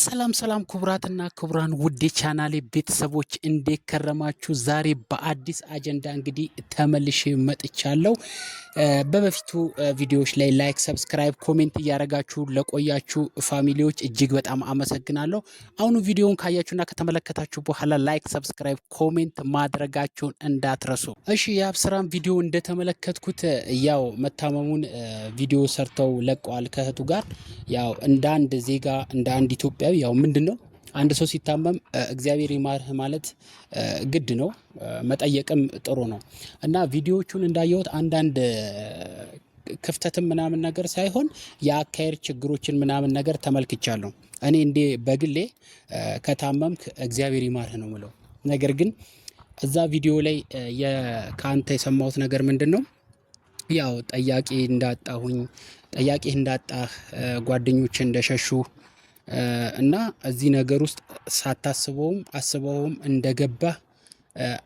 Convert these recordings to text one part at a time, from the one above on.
ሰላም ክቡራትና ክቡራን ውድ ቻናሌ ቤተሰቦች እንዴት ከረማችሁ? ዛሬ በአዲስ አጀንዳ እንግዲህ ተመልሼ መጥቻለሁ። በበፊቱ ቪዲዮዎች ላይ ላይክ፣ ሰብስክራይብ፣ ኮሜንት እያደረጋችሁ ለቆያችሁ ፋሚሊዎች እጅግ በጣም አመሰግናለሁ። አሁኑ ቪዲዮውን ካያችሁና ከተመለከታችሁ በኋላ ላይክ፣ ሰብስክራይብ፣ ኮሜንት ማድረጋችሁን እንዳትረሱ። እሺ የአብስራም ቪዲዮ እንደተመለከትኩት ያው መታመሙን ቪዲዮ ሰርተው ለቀዋል ከእህቱ ጋር። ያው እንደ አንድ ዜጋ እንደ አንድ ኢትዮጵያዊ ያው ምንድነው አንድ ሰው ሲታመም እግዚአብሔር ይማርህ ማለት ግድ ነው፣ መጠየቅም ጥሩ ነው እና ቪዲዮዎቹን እንዳየሁት አንዳንድ ክፍተትም ምናምን ነገር ሳይሆን የአካሄድ ችግሮችን ምናምን ነገር ተመልክቻለሁ። እኔ እንዴ በግሌ ከታመምክ እግዚአብሔር ይማርህ ነው ምለው። ነገር ግን እዛ ቪዲዮ ላይ ከአንተ የሰማሁት ነገር ምንድነው ያው ጠያቂ እንዳጣህ ጓደኞች እንደሸሹ እና እዚህ ነገር ውስጥ ሳታስበውም አስበውም እንደገባህ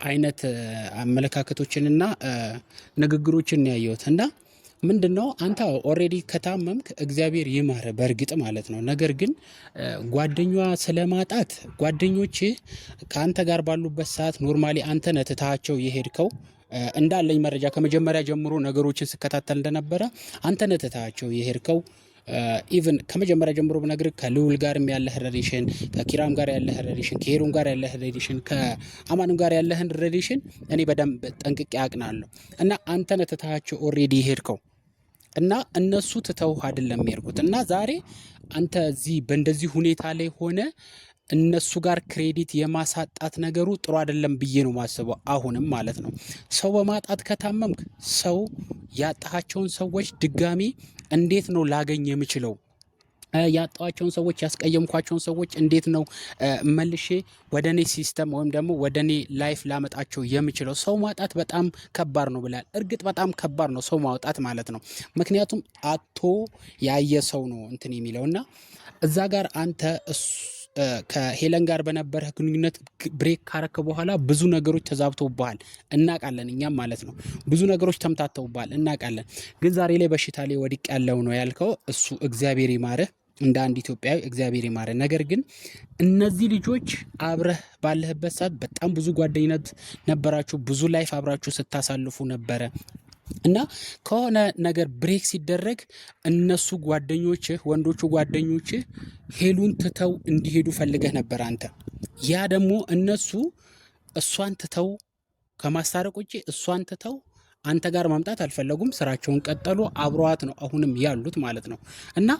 አይነት አመለካከቶችንና ንግግሮችን ያየሁት እና ምንድነው አንተ ኦሬዲ ከታመምክ እግዚአብሔር ይማር በእርግጥ ማለት ነው። ነገር ግን ጓደኛዋ ስለማጣት ጓደኞች ከአንተ ጋር ባሉበት ሰዓት ኖርማሊ አንተ ነትታቸው የሄድከው እንዳለኝ መረጃ ከመጀመሪያ ጀምሮ ነገሮችን ስከታተል እንደነበረ አንተ ነትታቸው የሄድከው ኢቭን ከመጀመሪያ ጀምሮ በነገርህ ከልውል ጋርም ያለህ ሪሌሽን፣ ከኪራም ጋር ያለህ ሪሌሽን፣ ከሄሩም ጋር ያለህ ሪሌሽን፣ ከአማንም ጋር ያለህን ሪሌሽን እኔ በደንብ ጠንቅቄ አቅናለሁ እና አንተ ነትታቸው ኦሬዲ የሄድከው እና እነሱ ትተው አይደለም የሚርቁት እና ዛሬ አንተ እዚህ በእንደዚህ ሁኔታ ላይ ሆነ እነሱ ጋር ክሬዲት የማሳጣት ነገሩ ጥሩ አይደለም ብዬ ነው ማስበው። አሁንም ማለት ነው ሰው በማጣት ከታመምክ ሰው ያጣቸውን ሰዎች ድጋሚ እንዴት ነው ላገኝ የምችለው? ያጣቸውን ሰዎች ያስቀየምኳቸውን ሰዎች እንዴት ነው መልሼ ወደኔ ሲስተም ወይም ደግሞ ወደኔ ላይፍ ላመጣቸው የምችለው? ሰው ማጣት በጣም ከባድ ነው ብላል። እርግጥ በጣም ከባድ ነው ሰው ማውጣት ማለት ነው። ምክንያቱም አቶ ያየ ሰው ነው እንትን የሚለውና እዛ ጋር አንተ ከሄለን ጋር በነበረ ግንኙነት ብሬክ ካረከ በኋላ ብዙ ነገሮች ተዛብተውብሃል እናቃለን። እኛም ማለት ነው ብዙ ነገሮች ተምታተውብሃል እናቃለን። ግን ዛሬ ላይ በሽታ ላይ ወድቅ ያለው ነው ያልከው እሱ እግዚአብሔር ይማርህ፣ እንደ አንድ ኢትዮጵያዊ እግዚአብሔር ይማርህ። ነገር ግን እነዚህ ልጆች አብረህ ባለህበት ሰዓት በጣም ብዙ ጓደኝነት ነበራችሁ፣ ብዙ ላይፍ አብራችሁ ስታሳልፉ ነበረ እና ከሆነ ነገር ብሬክ ሲደረግ እነሱ ጓደኞችህ ወንዶቹ ጓደኞችህ ሄሉን ትተው እንዲሄዱ ፈልገህ ነበር አንተ። ያ ደግሞ እነሱ እሷን ትተው ከማስታረቅ ውጪ እሷን ትተው አንተ ጋር ማምጣት አልፈለጉም። ስራቸውን ቀጠሉ። አብረዋት ነው አሁንም ያሉት ማለት ነው። እና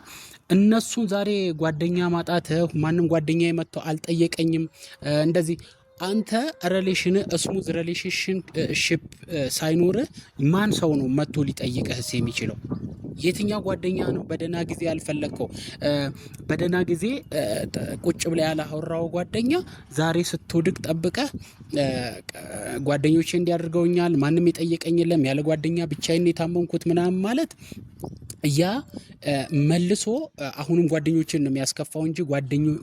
እነሱን ዛሬ ጓደኛ ማጣት ማንም ጓደኛ የመጣው አልጠየቀኝም እንደዚህ አንተ ሪሌሽን ስሙዝ ሪሌሽንሺፕ ሳይኖር ማን ሰው ነው መጥቶ ሊጠይቅህስ የሚችለው? የትኛው ጓደኛ ነው በደና ጊዜ ያልፈለከው? በደና ጊዜ ቁጭ ብላ ያላወራው ጓደኛ ዛሬ ስትወድቅ ጠብቀህ ጓደኞቼ እንዲያደርገውኛል ማንም የጠየቀኝ የለም ያለ ጓደኛ ብቻዬን የታመምኩት ምናምን ማለት ያ መልሶ አሁንም ጓደኞችን ነው የሚያስከፋው እንጂ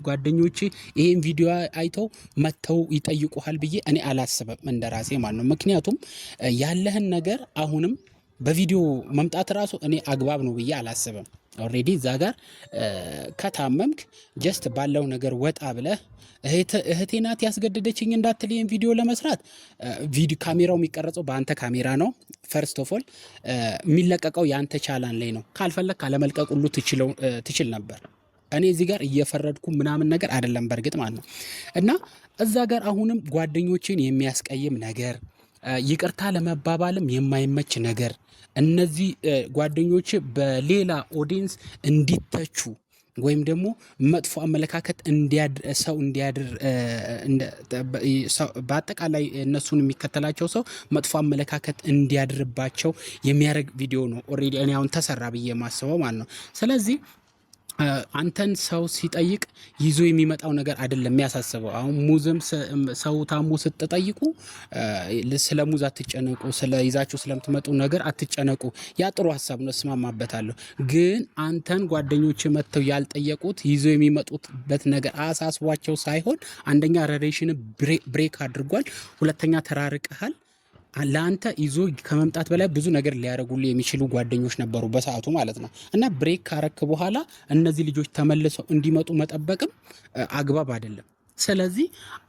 ጓደኞች ይሄን ቪዲዮ አይተው መተው ይጠይቁሃል ብዬ እኔ አላስብም እንደራሴ ማለት ነው። ምክንያቱም ያለህን ነገር አሁንም በቪዲዮ መምጣት ራሱ እኔ አግባብ ነው ብዬ አላስብም። ኦሬዲ እዛ ጋር ከታመምክ ጀስት ባለው ነገር ወጣ ብለህ እህቴ ናት ያስገደደችኝ እንዳትል ይሄን ቪዲዮ ለመስራት ቪዲዮ ካሜራው የሚቀረጸው በአንተ ካሜራ ነው። ፈርስት ኦፍ ኦል የሚለቀቀው ያንተ ቻናል ላይ ነው። ካልፈለክ አለመልቀቅ ሁሉ ትችል ነበር። እኔ እዚህ ጋር እየፈረድኩ ምናምን ነገር አይደለም በእርግጥ ማለት ነው። እና እዛ ጋር አሁንም ጓደኞችን የሚያስቀይም ነገር፣ ይቅርታ ለመባባልም የማይመች ነገር እነዚህ ጓደኞች በሌላ ኦዲየንስ እንዲተቹ ወይም ደግሞ መጥፎ አመለካከት ሰው እንዲያድር በአጠቃላይ እነሱን የሚከተላቸው ሰው መጥፎ አመለካከት እንዲያድርባቸው የሚያደርግ ቪዲዮ ነው ኦሬዲ እኔ አሁን ተሰራ ብዬ የማስበው ማለት ነው። ስለዚህ አንተን ሰው ሲጠይቅ ይዞ የሚመጣው ነገር አይደለም የሚያሳስበው። አሁን ሙዝም ሰው ታሞ ስትጠይቁ ስለ ሙዝ አትጨነቁ፣ ስለ ይዛችሁ ስለምትመጡ ነገር አትጨነቁ። ያ ጥሩ ሐሳብ ነው፣ እስማማበታለሁ። ግን አንተን ጓደኞች መተው ያልጠየቁት ይዞ የሚመጡበት ነገር አሳስቧቸው ሳይሆን አንደኛ ሪሌሽን ብሬክ አድርጓል፣ ሁለተኛ ተራርቀሃል። ለአንተ ይዞ ከመምጣት በላይ ብዙ ነገር ሊያደርጉልህ የሚችሉ ጓደኞች ነበሩ በሰዓቱ ማለት ነው። እና ብሬክ ካረክ በኋላ እነዚህ ልጆች ተመልሰው እንዲመጡ መጠበቅም አግባብ አይደለም። ስለዚህ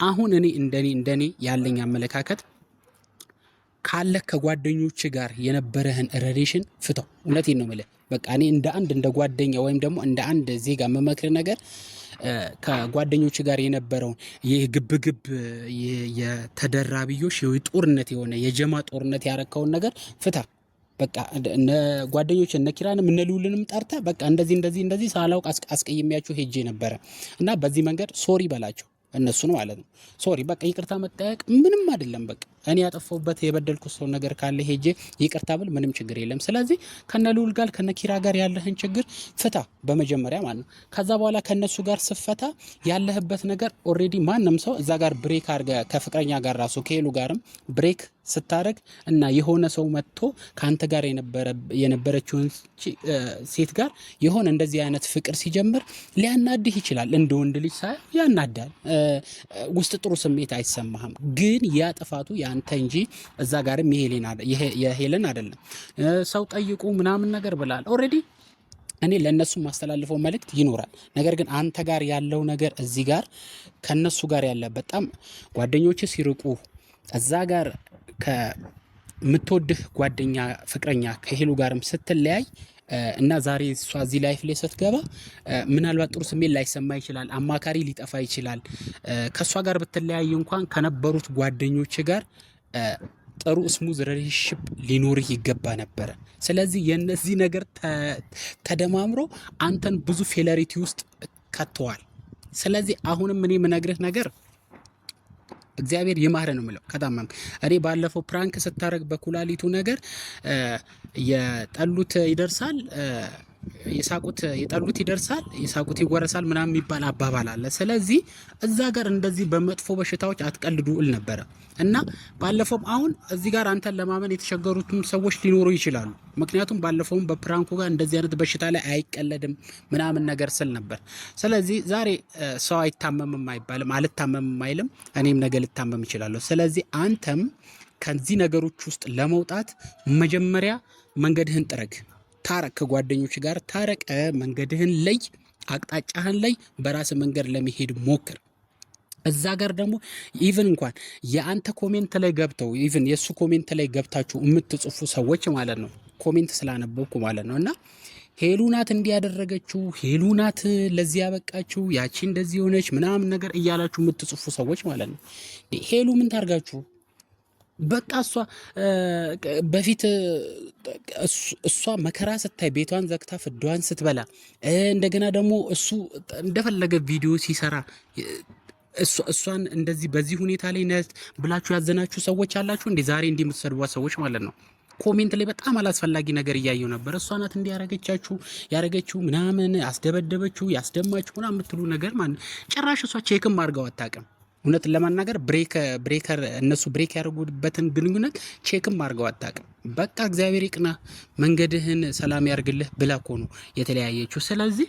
አሁን እኔ እንደኔ ያለኝ አመለካከት ካለ ከጓደኞች ጋር የነበረህን ሪሌሽን ፍተው። እውነቴን ነው የምልህ። በቃ እኔ እንደ ጓደኛ ወይም ደግሞ እንደ አንድ ዜጋ መመክር ነገር ከጓደኞች ጋር የነበረውን የግብግብ የተደራቢዮሽ ጦርነት የሆነ የጀማ ጦርነት ያረከውን ነገር ፍታ። በቃ እነ ጓደኞች እነ ኪራንም እነ ልውልንም ጠርተ በቃ እንደዚህ ሳላውቅ አስቀይሜያችሁ ሄጄ ነበረ እና በዚህ መንገድ ሶሪ በላቸው እነሱን ማለት ነው። ሶሪ በቃ ይቅርታ መጠየቅ ምንም አይደለም። በቃ እኔ ያጠፋሁበት የበደልኩት ሰው ነገር ካለ ሄጄ ይቅርታ ብል ምንም ችግር የለም። ስለዚህ ከነ ልውል ጋር ከነ ኪራ ጋር ያለህን ችግር ፍታ በመጀመሪያ ማለት ነው። ከዛ በኋላ ከነሱ ጋር ስፈታ ያለህበት ነገር ኦሬዲ ማንም ሰው እዛ ጋር ብሬክ አድርገ ከፍቅረኛ ጋር ራሱ ከሄሉ ጋርም ብሬክ ስታረግ እና የሆነ ሰው መጥቶ ካንተ ጋር የነበረችውን ሴት ጋር የሆነ እንደዚህ አይነት ፍቅር ሲጀምር ሊያናድህ ይችላል። እንደ ወንድ ልጅ ሳይ ያናዳል። ውስጥ ጥሩ ስሜት አይሰማህም። ግን ያ ጥፋቱ ያንተ እንጂ እዛ ጋርም የሄለን አይደለም። ሰው ጠይቁ ምናምን ነገር ብላል። ኦሬዲ እኔ ለነሱ ማስተላልፈው መልእክት ይኖራል። ነገር ግን አንተ ጋር ያለው ነገር እዚህ ጋር ከነሱ ጋር ያለ በጣም ጓደኞች ሲርቁ እዛ ጋር ከምትወድህ ጓደኛ ፍቅረኛ ከሄሉ ጋርም ስትለያይ እና ዛሬ እሷ እዚህ ላይፍ ላይ ስትገባ ምናልባት ጥሩ ስሜት ላይሰማ ይችላል። አማካሪ ሊጠፋ ይችላል። ከእሷ ጋር ብትለያይ እንኳን ከነበሩት ጓደኞች ጋር ጥሩ ስሙዝ ሪሌሽንሺፕ ሊኖርህ ይገባ ነበረ። ስለዚህ የነዚህ ነገር ተደማምሮ አንተን ብዙ ፌለሪቲ ውስጥ ከተዋል። ስለዚህ አሁንም እኔ የምነግርህ ነገር እግዚአብሔር ይማረ ነው የምለው። ከታመም እኔ ባለፈው ፕራንክ ስታረግ በኩላሊቱ ነገር የጠሉት ይደርሳል የጠሉት ይደርሳል የሳቁት ይወረሳል ምናምን የሚባል አባባል አለ። ስለዚህ እዛ ጋር እንደዚህ በመጥፎ በሽታዎች አትቀልዱ እል ነበረ እና ባለፈውም አሁን እዚህ ጋር አንተን ለማመን የተቸገሩትም ሰዎች ሊኖሩ ይችላሉ። ምክንያቱም ባለፈውም በፕራንኩ ጋር እንደዚህ አይነት በሽታ ላይ አይቀለድም ምናምን ነገር ስል ነበር። ስለዚህ ዛሬ ሰው አይታመምም አይባልም፣ አልታመምም አይልም። እኔም ነገ ልታመም እችላለሁ። ስለዚህ አንተም ከዚህ ነገሮች ውስጥ ለመውጣት መጀመሪያ መንገድህን ጥረግ። ታረቅ፣ ከጓደኞች ጋር ታረቅ፣ መንገድህን ለይ፣ አቅጣጫህን ለይ፣ በራስ መንገድ ለመሄድ ሞክር። እዛ ጋር ደግሞ ኢቭን እንኳን የአንተ ኮሜንት ላይ ገብተው ኢቭን የሱ ኮሜንት ላይ ገብታችሁ የምትጽፉ ሰዎች ማለት ነው፣ ኮሜንት ስላነበብኩ ማለት ነው። እና ሄሉ ናት እንዲያደረገችው፣ ሄሉ ናት ለዚህ ያበቃችው፣ ያቺ እንደዚህ ሆነች ምናምን ነገር እያላችሁ የምትጽፉ ሰዎች ማለት ነው። ሄሉ ምን ታርጋችሁ? በቃ እሷ በፊት እሷ መከራ ስታይ ቤቷን ዘግታ ፍዷን ስትበላ እንደገና ደግሞ እሱ እንደፈለገ ቪዲዮ ሲሰራ እሷን እንደዚህ በዚህ ሁኔታ ላይ ብላችሁ ያዘናችሁ ሰዎች አላችሁ እንዴ? ዛሬ እንዲህ የምትሰድቧት ሰዎች ማለት ነው። ኮሜንት ላይ በጣም አላስፈላጊ ነገር እያየው ነበር። እሷ ናት ያረገችው ምናምን አስደበደበችው ያስደማችሁ ምናምን የምትሉ ነገር ማለት ጭራሽ እሷ ቼክም አድርገው አታውቅም። እውነት ለማናገር ብሬከር እነሱ ብሬክ ያደርጉበትን ግንኙነት ቼክም አድርገው አታውቅም። በቃ እግዚአብሔር ይቅና መንገድህን ሰላም ያርግልህ ብላ እኮ ነው የተለያየችው። ስለዚህ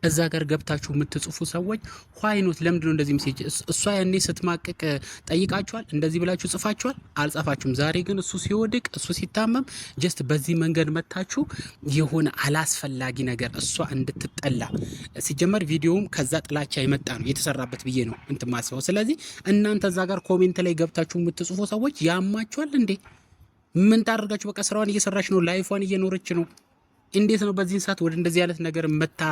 እዛ ጋር ገብታችሁ የምትጽፉ ሰዎች ኋይኖት ለምንድን ነው እንደዚህ ሜሴጅ? እሷ ያኔ ስትማቅቅ ጠይቃችኋል? እንደዚህ ብላችሁ ጽፋችኋል? አልጻፋችሁም። ዛሬ ግን እሱ ሲወድቅ እሱ ሲታመም ጀስት በዚህ መንገድ መታችሁ የሆነ አላስፈላጊ ነገር እሷ እንድትጠላ ሲጀመር ቪዲዮውም ከዛ ጥላቻ የመጣ ነው የተሰራበት ብዬ ነው እንትን ማስበው። ስለዚህ እናንተ እዛ ጋር ኮሜንት ላይ ገብታችሁ የምትጽፉ ሰዎች ያማችኋል እንዴ? ምን ታደርጋችሁ? በቃ ስራዋን እየሰራች ነው፣ ላይፏን እየኖረች ነው። እንዴት ነው በዚህን ሰዓት ወደ እንደዚህ አይነት ነገር መታ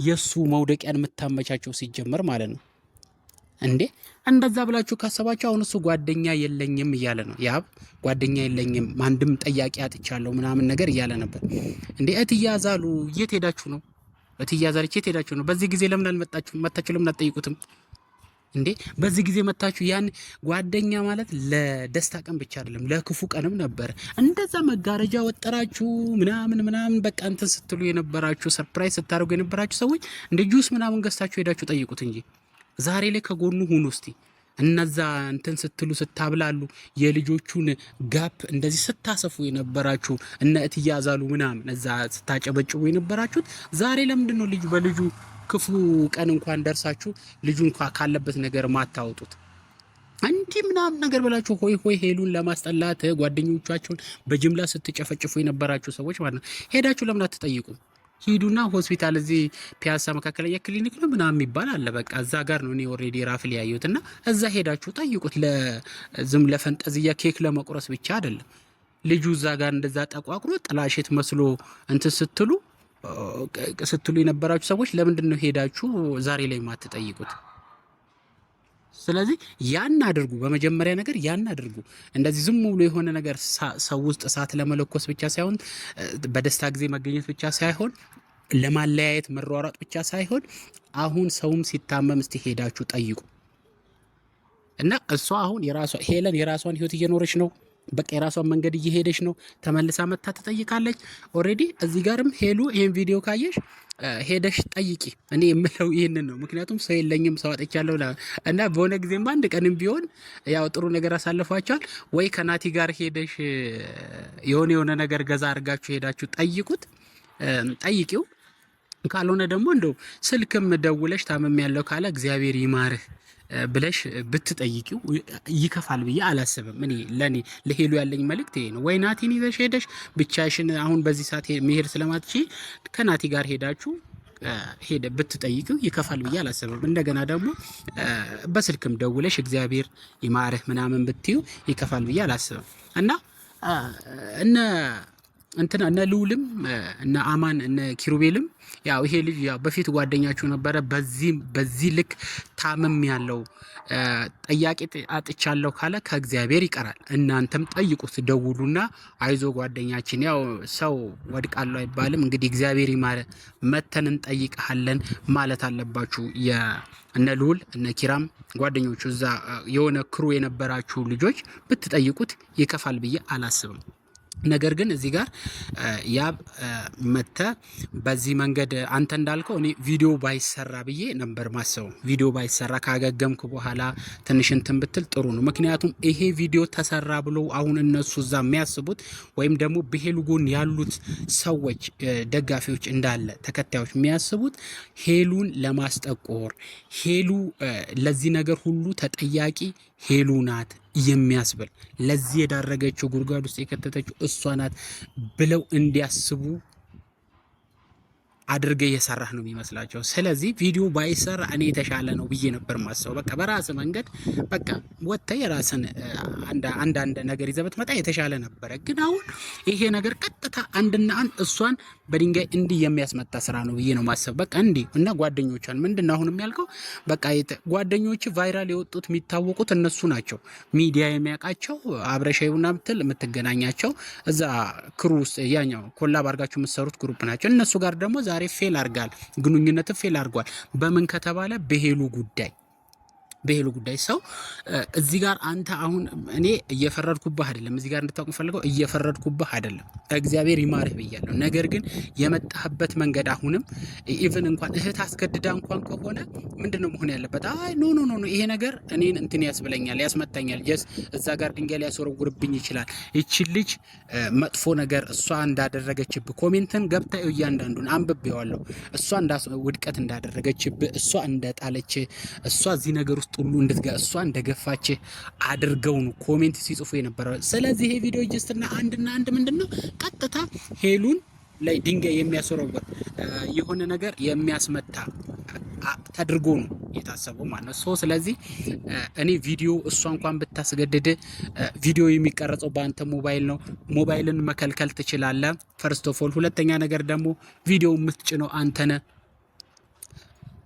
የሱ መውደቂያን የምታመቻቸው ሲጀመር ማለት ነው እንዴ? እንደዛ ብላችሁ ካሰባችሁ አሁን እሱ ጓደኛ የለኝም እያለ ነው። ያብ ጓደኛ የለኝም አንድም ጠያቂ አጥቻለሁ ምናምን ነገር እያለ ነበር እንዴ። እትያዛሉ የት ሄዳችሁ ነው? እትያዛለች የት ሄዳችሁ ነው? በዚህ ጊዜ ለምን አልመጣችሁ? መታችሁ ለምን አትጠይቁትም እንዴ? በዚህ ጊዜ መታችሁ ያን ጓደኛ ማለት ለደስታ ቀን ብቻ አይደለም ለክፉ ቀንም ነበር። እንደዛ መጋረጃ ወጠራችሁ ምናምን በቃ እንትን ስትሉ የነበራችሁ ሰርፕራይዝ ስታደርጉ የነበራችሁ ሰዎች እንደ ጁስ ምናምን ገዝታችሁ ሄዳችሁ ጠይቁት እንጂ ዛሬ ላይ ከጎኑ ሁኑ እስቲ። እነዛ እንትን ስትሉ ስታብላሉ የልጆቹን ጋፕ እንደዚህ ስታሰፉ የነበራችሁ እነ እትያዛሉ ምናምን እዛ ስታጨበጭቡ የነበራችሁት ዛሬ ለምንድን ነው በልጁ ክፉ ቀን እንኳን ደርሳችሁ ልጁ እንኳን ካለበት ነገር ማታወጡት? እንዲህ ምናምን ነገር ብላችሁ ሆይ ሆይ ሄሉን ለማስጠላት ጓደኞቻችሁን በጅምላ ስትጨፈጭፉ የነበራችሁ ሰዎች ማለት ነው፣ ሄዳችሁ ለምን አትጠይቁም? ሂዱና ሆስፒታል እዚህ ፒያሳ መካከለኛ ክሊኒክ ነው ምናምን የሚባል አለ። በቃ እዛ ጋር ነው እኔ ኦልሬዲ ራፍል ያየሁት እና እዛ ሄዳችሁ ጠይቁት። ለዝም ለፈንጠዝያ ኬክ ለመቁረስ ብቻ አይደለም። ልጁ እዛ ጋር እንደዛ ጠቋቁሮ ጥላሽት መስሎ እንትን ስትሉ የነበራችሁ ሰዎች ለምንድን ነው ሄዳችሁ ዛሬ ላይ ማትጠይቁት? ስለዚህ ያን አድርጉ። በመጀመሪያ ነገር ያን አድርጉ። እንደዚህ ዝም ብሎ የሆነ ነገር ሰው ውስጥ እሳት ለመለኮስ ብቻ ሳይሆን፣ በደስታ ጊዜ መገኘት ብቻ ሳይሆን፣ ለማለያየት መሯሯጥ ብቻ ሳይሆን፣ አሁን ሰውም ሲታመም እስቲ ሄዳችሁ ጠይቁ። እና እሷ አሁን ሄለን የራሷን ህይወት እየኖረች ነው። በቃ የራሷን መንገድ እየሄደች ነው። ተመልሳ መታ ትጠይቃለች። ኦልሬዲ እዚህ ጋርም ሄሉ ይሄን ቪዲዮ ካየሽ ሄደሽ ጠይቂ። እኔ የምለው ይህንን ነው። ምክንያቱም ሰው የለኝም ሰው አጥቻለሁ እና በሆነ ጊዜም አንድ ቀንም ቢሆን ያው ጥሩ ነገር አሳልፏቸዋል ወይ ከናቲ ጋር ሄደሽ የሆነ ነገር ገዛ አድርጋችሁ ሄዳችሁ ጠይቂው። ካልሆነ ደግሞ እንደው ስልክም ደውለሽ ታመም ያለው ካለ እግዚአብሔር ይማርህ ብለሽ ብትጠይቂው ይከፋል ብዬ አላስብም። እኔ ለሄሉ ያለኝ መልእክት ይሄ ነው። ወይ ናቲን ይዘሽ ሄደሽ ብቻሽን አሁን በዚህ ሰዓት መሄድ ስለማትች ከናቲ ጋር ሄዳችሁ ብትጠይቂው ይከፋል ብዬ አላስብም። እንደገና ደግሞ በስልክም ደውለሽ እግዚአብሔር ይማርህ ምናምን ብትዩ ይከፋል ብዬ አላስብም። እና እነ ልውልም እነ አማን እነ ኪሩቤልም ያው ይሄ ልጅ ያው በፊት ጓደኛችሁ ነበረ፣ በዚህ ልክ ታመም ያለው ጠያቂ አጥቻለሁ ካለ ከእግዚአብሔር ይቀራል። እናንተም ጠይቁት፣ ደውሉና አይዞ ጓደኛችን፣ ያው ሰው ወድቃለሁ አይባልም እንግዲህ እግዚአብሔር ይማረ መተን እንጠይቅሃለን ማለት አለባችሁ። እነ ልውል እነ ኪራም ጓደኞቹ እዛ የሆነ ክሩ የነበራችሁ ልጆች ብትጠይቁት ይከፋል ብዬ አላስብም። ነገር ግን እዚህ ጋር ያብ መተ በዚህ መንገድ አንተ እንዳልከው እኔ ቪዲዮ ባይሰራ ብዬ ነበር ማሰው። ቪዲዮ ባይሰራ ካገገምክ በኋላ ትንሽ እንትን ብትል ጥሩ ነው። ምክንያቱም ይሄ ቪዲዮ ተሰራ ብሎ አሁን እነሱ እዛ የሚያስቡት ወይም ደግሞ በሄሉ ጎን ያሉት ሰዎች ደጋፊዎች እንዳለ ተከታዮች የሚያስቡት ሄሉን ለማስጠቆር፣ ሄሉ ለዚህ ነገር ሁሉ ተጠያቂ ሄሉ ናት የሚያስብል ለዚህ የዳረገችው ጉድጓድ ውስጥ የከተተችው እሷ ናት ብለው እንዲያስቡ አድርገ እየሰራህ ነው የሚመስላቸው። ስለዚህ ቪዲዮ ባይሰራ እኔ የተሻለ ነው ብዬ ነበር ማሰው። በቃ በራስ መንገድ በቃ ወጥተህ የራስን አንዳንድ ነገር ይዘህ ብትመጣ የተሻለ ነበረ። ግን አሁን ይሄ ነገር ቀጥታ አንድና አንድ እሷን በድንጋይ እንዲህ የሚያስመታ ስራ ነው ብዬ ነው ማሰብ። በቃ እንዲህ እና ጓደኞቿን ምንድነው አሁን የሚያልከው? በቃ ጓደኞች ቫይራል የወጡት የሚታወቁት እነሱ ናቸው። ሚዲያ የሚያውቃቸው አብረሻዩና ምትል የምትገናኛቸው እዛ ክሩ ውስጥ ያኛው ኮላብ አድርጋችሁ የምትሰሩት ግሩፕ ናቸው። እነሱ ጋር ደግሞ ዛሬ ፌል አድርጋል፣ ግንኙነት ፌል አድርጓል። በምን ከተባለ በሄሉ ጉዳይ ሰው እዚህ ጋር አንተ አሁን እኔ እየፈረድኩብህ አይደለም፣ እዚህ ጋር እንድታውቁ ፈልገው እየፈረድኩብህ አይደለም። እግዚአብሔር ይማርህ ብያለሁ። ነገር ግን የመጣህበት መንገድ አሁንም ኢቭን እንኳን እህት አስገድዳ እንኳን ከሆነ ምንድነው መሆን ያለበት? አይ ኖ ይሄ ነገር እኔን እንትን ያስብለኛል፣ ያስመታኛል፣ ጀስ እዛ ጋር ድንጋይ ሊያስወረውርብኝ ይችላል። ይቺ ልጅ መጥፎ ነገር እሷ እንዳደረገችብህ ኮሜንትን ገብታ እያንዳንዱን አንብቤዋለሁ። እሷ ውድቀት እንዳደረገችብህ፣ እሷ እንደጣለች፣ እሷ እዚህ ነገር ውስጥ ሁሉ እሷ እንደገፋች አድርገው ነው ኮሜንት ሲጽፉ የነበረው። ስለዚህ ይሄ ቪዲዮ ጅስትና አንድ ምንድነው ቀጥታ ሄሉን ላይ ድንጋይ የሚያስወረውር የሆነ ነገር የሚያስመታ ተድርጎ ነው የታሰበው ማለት ነው። ስለዚህ እኔ ቪዲዮ እሷ እንኳን ብታስገድድ ቪዲዮ የሚቀረጸው በአንተ ሞባይል ነው። ሞባይልን መከልከል ትችላለህ ፈርስት ኦፍ ኦል። ሁለተኛ ነገር ደግሞ ቪዲዮ የምትጭነው አንተነ፣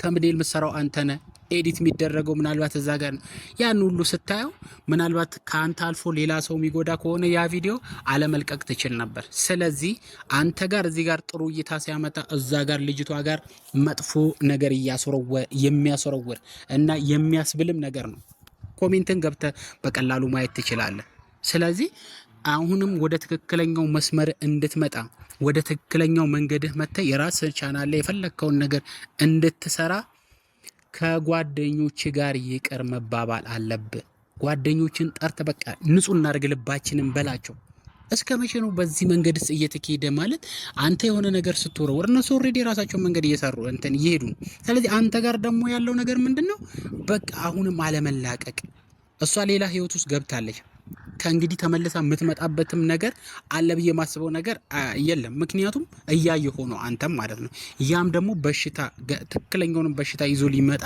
ተምኔል የምትሰራው አንተነ፣ ኤዲት የሚደረገው ምናልባት እዛ ጋር ነው። ያን ሁሉ ስታየው ምናልባት ከአንተ አልፎ ሌላ ሰው የሚጎዳ ከሆነ ያ ቪዲዮ አለመልቀቅ ትችል ነበር። ስለዚህ አንተ ጋር እዚህ ጋር ጥሩ እይታ ሲያመጣ እዛ ጋር ልጅቷ ጋር መጥፎ ነገር የሚያስወረውር እና የሚያስብልም ነገር ነው። ኮሜንትን ገብተህ በቀላሉ ማየት ትችላለህ። ስለዚህ አሁንም ወደ ትክክለኛው መስመር እንድትመጣ ወደ ትክክለኛው መንገድህ መጥተህ የራስህ ቻናል ላይ የፈለግከውን ነገር እንድትሰራ ከጓደኞች ጋር ይቅር መባባል አለብህ። ጓደኞችን ጠርተ በቃ ንጹህ እናድርግ ልባችንን በላቸው። እስከ መቼ ነው በዚህ መንገድስ እየተካሄደ? ማለት አንተ የሆነ ነገር ስትወረወር እነሱ ኦልሬዲ የራሳቸውን መንገድ እየሰሩ እየሄዱ ነው። ስለዚህ አንተ ጋር ደግሞ ያለው ነገር ምንድነው? በቃ አሁንም አለመላቀቅ እሷ ሌላ ህይወት ውስጥ ገብታለች። ከእንግዲህ ተመልሳ የምትመጣበትም ነገር አለ ብዬ የማስበው ነገር የለም። ምክንያቱም እያየ ሆኖ አንተም ማለት ነው። ያም ደግሞ በሽታ ትክክለኛውንም በሽታ ይዞ ሊመጣ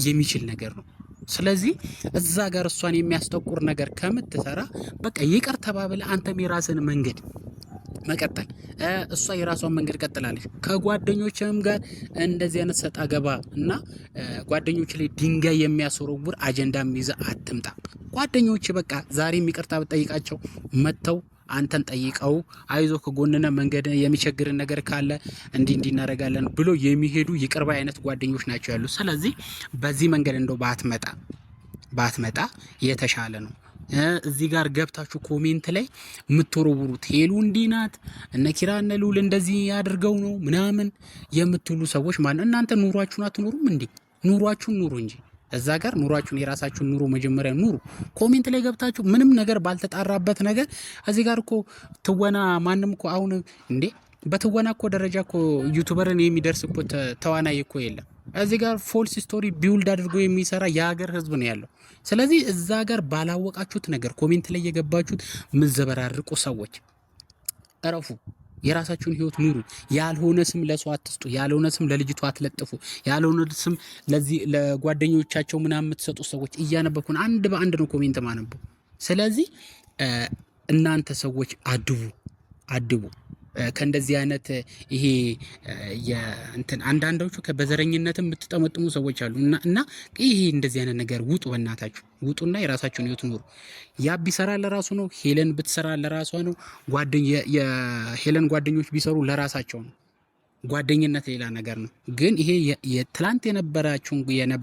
የሚችል ነገር ነው። ስለዚህ እዛ ጋር እሷን የሚያስጠቁር ነገር ከምትሰራ በቃ ይቅር ተባብለ አንተም የራስን መንገድ መቀጠል፣ እሷ የራሷን መንገድ ቀጥላለች። ከጓደኞችም ጋር እንደዚህ አይነት ሰጣ ገባ እና ጓደኞች ላይ ድንጋይ የሚያስወረውር አጀንዳ ይዘህ አትምጣ። ጓደኞች በቃ ዛሬም ይቅርታ ብትጠይቃቸው መጥተው አንተን ጠይቀው አይዞ ከጎንነ መንገድ የሚቸግርን ነገር ካለ እንዲህ እናደርጋለን ብሎ የሚሄዱ ይቅርባ አይነት ጓደኞች ናቸው ያሉ። ስለዚህ በዚህ መንገድ እንደው ባትመጣ የተሻለ ነው። እዚህ ጋር ገብታችሁ ኮሜንት ላይ የምትወረውሩት ሄሉ እንዲህ ናት፣ እነ ኪራ እነ ልዑል እንደዚህ ያድርገው ነው ምናምን የምትሉ ሰዎች ማለት እናንተ ኑሯችሁን አትኖሩም እንዴ? ኑሯችሁን ኑሩ እንጂ እዛ ጋር ኑሯችሁን የራሳችሁን ኑሮ መጀመሪያ ኑሩ። ኮሜንት ላይ ገብታችሁ ምንም ነገር ባልተጣራበት ነገር እዚህ ጋር እኮ ትወና ማንም እኮ አሁን እንዴ በትወና እኮ ደረጃ እኮ ዩቲዩበርን የሚደርስ እኮ ተዋናይ እኮ የለም። እዚህ ጋር ፎልስ ስቶሪ ቢውልድ አድርጎ የሚሰራ የሀገር ህዝብ ነው ያለው። ስለዚህ እዛ ጋር ባላወቃችሁት ነገር ኮሜንት ላይ የገባችሁት ምዘበራርቁ ሰዎች እረፉ። የራሳችሁን ህይወት ኑሩ። ያልሆነ ስም ለሰው አትስጡ። ያልሆነ ስም ለልጅቷ አትለጥፉ። ያልሆነ ስም ለዚህ ለጓደኞቻቸው ምናምን የምትሰጡ ሰዎች እያነበብኩን አንድ በአንድ ነው ኮሜንት ማነቡ። ስለዚህ እናንተ ሰዎች አድቡ ከእንደዚህ አይነት ይሄ የእንትን አንዳንዶቹ በዘረኝነትም የምትጠመጥሙ ሰዎች አሉ እና ይሄ እንደዚህ አይነት ነገር ውጡ፣ በእናታችሁ ውጡና የራሳችሁን ህይወት ኑሩ። ያ ቢሰራ ለራሱ ነው። ሄለን ብትሰራ ለራሷ ነው። የሄለን ጓደኞች ቢሰሩ ለራሳቸው ነው። ጓደኝነት ሌላ ነገር ነው። ግን ይሄ የትላንት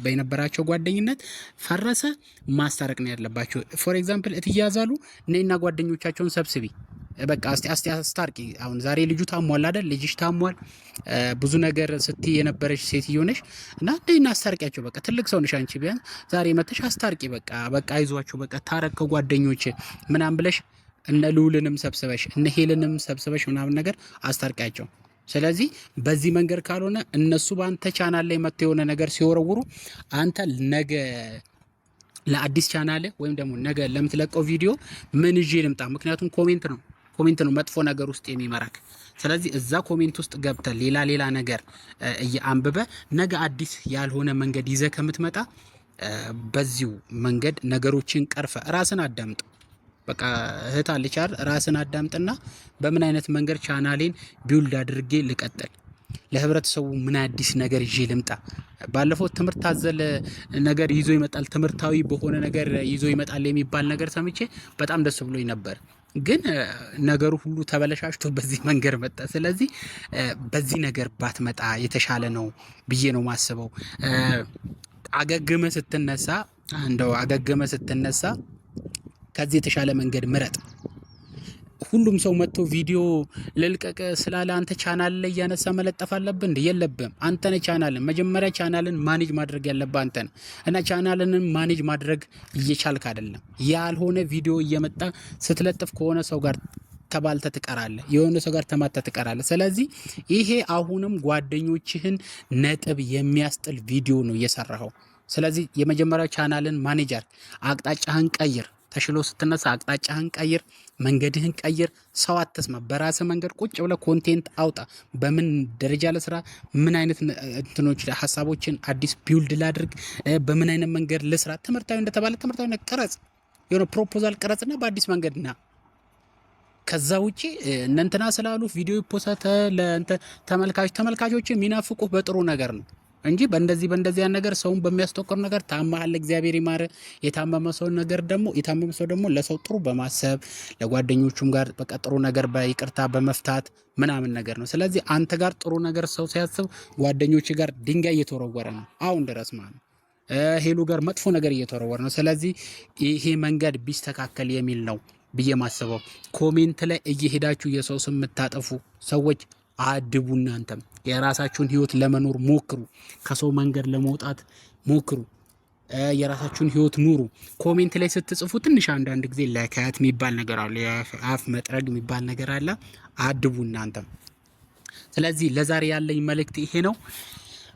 የነበራቸው ጓደኝነት ፈረሰ። ማስታረቅ ነው ያለባቸው። ፎር ኤግዛምፕል እትያዛሉ እኔና ጓደኞቻቸውን ሰብስቢ በቃ አስታርቂ። አሁን ዛሬ ልጁ ታሟል አይደል? ልጅሽ ታሟል፣ ብዙ ነገር ስትይ የነበረች ሴትዮ ነሽ እና እንደና አስታርቂያቸው። በቃ ትልቅ ሰው ነሽ አንቺ፣ ቢያንስ ዛሬ መተሽ አስታርቂ። በቃ አይዟቸው፣ በቃ ታረቅ ከጓደኞች ምናምን ብለሽ እነ ልዑልንም ሰብስበሽ እነ ሄልንም ሰብስበሽ ምናምን ነገር አስታርቂያቸው። ስለዚህ በዚህ መንገድ ካልሆነ እነሱ በአንተ ቻናል ላይ መጥተው የሆነ ነገር ሲወረውሩ አንተ ነገ ለአዲስ ቻናል ወይም ደግሞ ነገ ለምትለቀው ቪዲዮ ምን ይዤ ልምጣ? ምክንያቱም ኮሜንት ነው መጥፎ ነገር ውስጥ የሚመራክ። ስለዚህ እዛ ኮሜንት ውስጥ ገብተ ሌላ ነገር አንብበ ነገ አዲስ ያልሆነ መንገድ ይዘ ከምትመጣ በዚሁ መንገድ ነገሮችን ቀርፈ ራስን አዳምጥ። በቃ እህት አለች አይደል? ራስን አዳምጥና በምን አይነት መንገድ ቻናሌን ቢውልድ አድርጌ ልቀጥል፣ ለህብረተሰቡ ምን አዲስ ነገር ይዤ ልምጣ። ባለፈው ትምህርት አዘል ነገር ይዞ ይመጣል፣ ትምህርታዊ በሆነ ነገር ይዞ ይመጣል የሚባል ነገር ሰምቼ በጣም ደስ ብሎኝ ነበር። ግን ነገሩ ሁሉ ተበለሻሽቶ በዚህ መንገድ መጣ። ስለዚህ በዚህ ነገር ባትመጣ የተሻለ ነው ብዬ ነው ማስበው። አገገመ ስትነሳ ከዚህ የተሻለ መንገድ ምረጥ። ሁሉም ሰው መጥቶ ቪዲዮ ልልቀቅ ስላለ አንተ ቻናል ላይ ያነሳ መለጠፍ አለብህ እንዴ? የለብህም። አንተ ነህ ቻናልን መጀመሪያ ቻናልን ማኔጅ ማድረግ ያለብህ አንተ ነህ። እና ቻናልን ማኔጅ ማድረግ እየቻልክ አይደለም። ያልሆነ ቪዲዮ እየመጣ ስትለጥፍ ከሆነ ሰው ጋር ተባልተ ትቀራለህ፣ የሆነ ሰው ጋር ተማታ ትቀራለህ። ስለዚህ ይሄ አሁንም ጓደኞችህን ነጥብ የሚያስጥል ቪዲዮ ነው እየሰራኸው። ስለዚህ የመጀመሪያው ቻናልን ማኔጀር አቅጣጫህን ቀይር። ተሽሎ ስትነሳ አቅጣጫህን ቀይር፣ መንገድህን ቀይር። ሰው አትስማ። በራስህ መንገድ ቁጭ ብለህ ኮንቴንት አውጣ። በምን ደረጃ ለስራ፣ ምን አይነት እንትኖች ሀሳቦችን አዲስ ቢውልድ ላድርግ፣ በምን አይነት መንገድ ልስራ። ትምህርታዊ እንደተባለ ትምህርታዊ ቀረጽ፣ የሆነ ፕሮፖዛል ቀረጽና በአዲስ መንገድ ና። ከዛ ውጪ እነንትና ስላሉ ቪዲዮ ፖስተ ለእንተ ተመልካቾች የሚናፍቁህ በጥሩ ነገር ነው እንጂ በእንደዚህ ያን ነገር ሰውን በሚያስተቆር ነገር ታማሃል። እግዚአብሔር ይማረ። የታመመ ሰው ደግሞ ለሰው ጥሩ በማሰብ ለጓደኞቹም ጋር በቃ ጥሩ ነገር በይቅርታ በመፍታት ምናምን ነገር ነው። ስለዚህ አንተ ጋር ጥሩ ነገር ሰው ሲያስብ ጓደኞች ጋር ድንጋይ እየተወረወረ ነው አሁን ድረስ ማለት ነው። ሄሉ ጋር መጥፎ ነገር እየተወረወረ ነው። ስለዚህ ይሄ መንገድ ቢስተካከል የሚል ነው ብዬ ማስበው። ኮሜንት ላይ እየሄዳችሁ የሰው ስም የምታጠፉ ሰዎች አድቡ። እናንተም የራሳችሁን ህይወት ለመኖር ሞክሩ። ከሰው መንገድ ለመውጣት ሞክሩ። የራሳችሁን ህይወት ኑሩ። ኮሜንት ላይ ስትጽፉ ትንሽ አንዳንድ ጊዜ ለካያት የሚባል ነገር አለ፣ የአፍ መጥረግ የሚባል ነገር አለ። አድቡ እናንተም። ስለዚህ ለዛሬ ያለኝ መልእክት ይሄ ነው።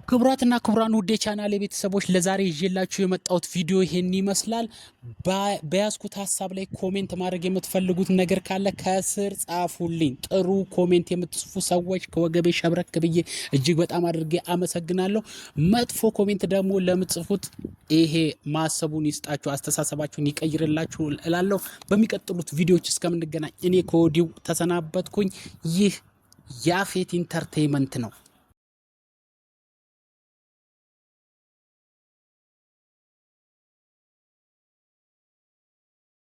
ክቡራትና ክቡራን ውዴ ቻናል ቤተሰቦች ለዛሬ ይዤላችሁ የመጣሁት ቪዲዮ ይሄን ይመስላል። በያዝኩት ሀሳብ ላይ ኮሜንት ማድረግ የምትፈልጉት ነገር ካለ ከስር ጻፉልኝ። ጥሩ ኮሜንት የምትጽፉ ሰዎች ከወገቤ ሸብረክ ብዬ እጅግ በጣም አድርጌ አመሰግናለሁ። መጥፎ ኮሜንት ደግሞ ለምትጽፉት ይሄ ማሰቡን ይስጣችሁ፣ አስተሳሰባችሁን ይቀይርላችሁ እላለሁ። በሚቀጥሉት ቪዲዮዎች እስከምንገናኝ እኔ ከወዲሁ ተሰናበትኩኝ። ይህ ያፌት ኢንተርቴይንመንት ነው።